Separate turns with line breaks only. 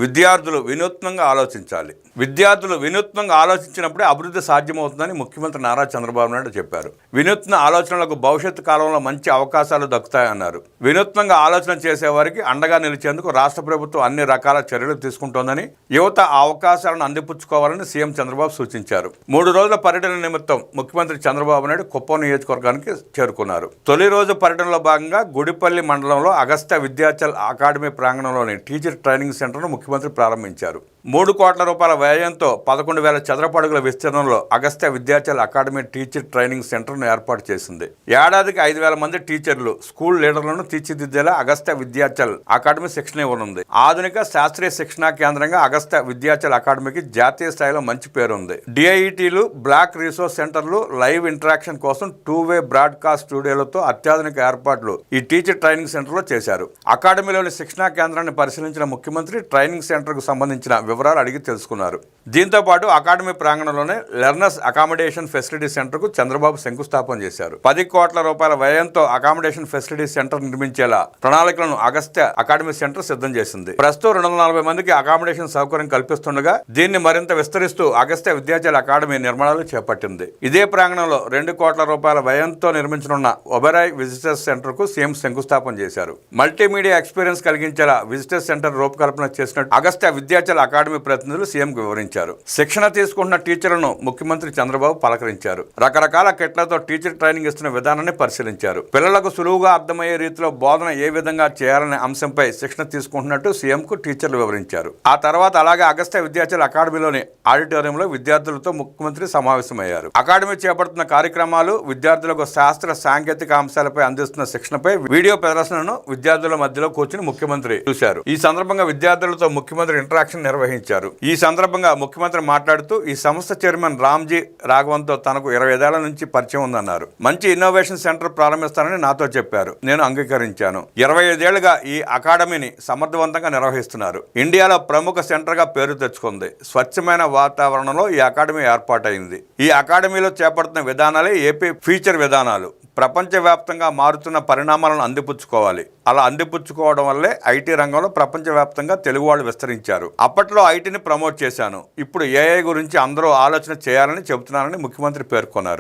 విద్యార్థులు వినూత్నంగా ఆలోచించాలి. విద్యార్థులు వినూత్నంగా ఆలోచించినప్పుడే అభివృద్ధి సాధ్యమవుతుందని ముఖ్యమంత్రి నారా చంద్రబాబు నాయుడు చెప్పారు. వినూత్న ఆలోచనలకు భవిష్యత్తు కాలంలో మంచి అవకాశాలు దక్కుతాయన్నారు. వినూత్నంగా ఆలోచన చేసేవారికి అండగా నిలిచేందుకు రాష్ట్ర ప్రభుత్వం అన్ని రకాల చర్యలు తీసుకుంటోందని, యువత ఆ అవకాశాలను అందిపుచ్చుకోవాలని సీఎం చంద్రబాబు సూచించారు. 3 రోజుల పర్యటన నిమిత్తం ముఖ్యమంత్రి చంద్రబాబు నాయుడు కుప్పం నియోజకవర్గానికి చేరుకున్నారు. తొలి రోజు పర్యటనలో భాగంగా గుడిపల్లి మండలంలో Agastya Vidyachal academy ప్రాంగణంలోని teacher training సెంటర్ను ముఖ్యమంత్రి ప్రారంభించారు. 3 కోట్ల రూపాయల వ్యయంతో 11,000 చదరపు అడుగుల విస్తీర్ణంలో Agastya Vidyachal academy teacher training సెంటర్ను ఏర్పాటు చేసింది. ఏడాదికి 5,000 మంది టీచర్లు, స్కూల్ లీడర్లను తీర్చిదిద్దేలా అగస్త్య విద్యాచల్ అకాడమీ శిక్షణ ఇవ్వనుంది. ఆధునిక శాస్త్రీయ శిక్షణా కేంద్రంగా అగస్త్య విద్యాచల్ అకాడమీకి జాతీయ స్థాయిలో మంచి పేరుంది. డిఐఈటీలు, బ్లాక్ రీసోర్స్ సెంటర్లు, లైవ్ ఇంటరాక్షన్ కోసం 2-వే బ్రాడ్కాస్ట్ స్టూడియోలతో అత్యాధునిక ఏర్పాట్లు ఈ టీచర్ ట్రైనింగ్ సెంటర్లో చేశారు. అకాడమీలోని శిక్షణా కేంద్రాన్ని పరిశీలించిన ముఖ్యమంత్రి ట్రైనింగ్ సెంటర్కు సంబంధించిన వివరాలు అడిగి తెలుసుకున్నారు. దీంతో పాటు అకాడమీ ప్రాంగణంలోనే లెర్నర్స్ అకామిడేషన్ ఫెసిలిటీ సెంటర్కు చంద్రబాబు శంకుస్థాపన చేశారు. 10 కోట్ల రూపాయల వ్యయంతో అకామిడేషన్ ఫెసిలిటీ సెంటర్ నిర్మించేలా ప్రణాళికలను అగస్త్య అకాడమీ సెంటర్ సిద్ధం చేసింది. ప్రస్తుతం 240 మందికి అకామిడేషన్ సౌకర్యం కల్పిస్తుండగా దీన్ని మరింత విస్తరిస్తూ అగస్త్య విద్యాచల్ అకాడమీ నిర్మాణాలు చేపట్టింది. ఇదే ప్రాంగణంలో 2 కోట్ల రూపాయల వ్యయంతో నిర్మించనున్న ఒబెరాయ్ విజిటర్స్ సెంటర్ కు సీఎం శంకుస్థాపన చేశారు. మల్టీమీడియా ఎక్స్పీరియన్స్ కలిగించేలా విజిటర్స్ సెంటర్ రూపకల్పన చేసినట్టు అగస్త్య విద్యాచల్ అకాడమీ ప్రతినిధులు సీఎంకు వివరించారు. శిక్షణ తీసుకుంటున్న టీచర్లను ముఖ్యమంత్రి చంద్రబాబు పలకరించారు. రకరకాల కిట్లతో టీచర్ ట్రైనింగ్ ఇస్తున్న విధానాన్ని పరిశీలించారు. పిల్లలకు సులువుగా అర్థమయ్యే రీతిలో బోధన ఏ విధంగా చేయాలనే అంశంపై శిక్షణ తీసుకుంటున్నట్టు సీఎంకు టీచర్లు వివరించారు. ఆ తర్వాత అలాగే అగస్త్య విద్యాచల్ అకాడమీలోని ఆడిటోరియంలో విద్యార్థులతో ముఖ్యమంత్రి సమావేశమయ్యారు. అకాడమీ చేపడుతున్న కార్యక్రమాలు, విద్యార్థులకు శాస్త్ర సాంకేతిక అంశాలపై అందిస్తున్న శిక్షణపై వీడియో ప్రదర్శనను విద్యార్థుల మధ్యలో కూర్చుని ముఖ్యమంత్రి చూశారు. ఈ సందర్భంగా విద్యార్థులతో ముఖ్యమంత్రి ఇంటరాక్షన్ నిర్వహించారు. ఈ సందర్భంగా ముఖ్యమంత్రి మాట్లాడుతూ ఈ సంస్థ చైర్మన్ రామ్జీ రాఘవన్తో తనకు 25 ఏళ్ల నుంచి పరిచయం ఉందన్నారు. మంచి ఇన్నోవేషన్ సెంటర్ ప్రారంభిస్తానని నాతో చెప్పారు. నేను అంగీకరించాను. 25 ఏళ్లుగా ఈ అకాడమీని సమర్థవంతంగా నిర్వహిస్తున్నారు. ఇండియాలో ప్రముఖ సెంటర్గా పేరు తెచ్చుకుంది. స్వచ్ఛమైన వాతావరణంలో ఈ అకాడమీ ఏర్పాటైంది. ఈ అకాడమీలో చేపడుతున్న విధానాలే ఏపీ ఫ్యూచర్ విధానాలు. ప్రపంచవ్యాప్తంగా మారుతున్న పరిణామాలను అందిపుచ్చుకోవాలి. అలా అందిపుచ్చుకోవడం వల్లే ఐటీ రంగంలో ప్రపంచవ్యాప్తంగా తెలుగు వాళ్ళు విస్తరించారు. అప్పట్లో ఐటీని ప్రమోట్ చేశాను. ఇప్పుడు ఏఐ గురించి అందరూ ఆలోచన చేయాలని చెబుతున్నానని ముఖ్యమంత్రి పేర్కొన్నారు.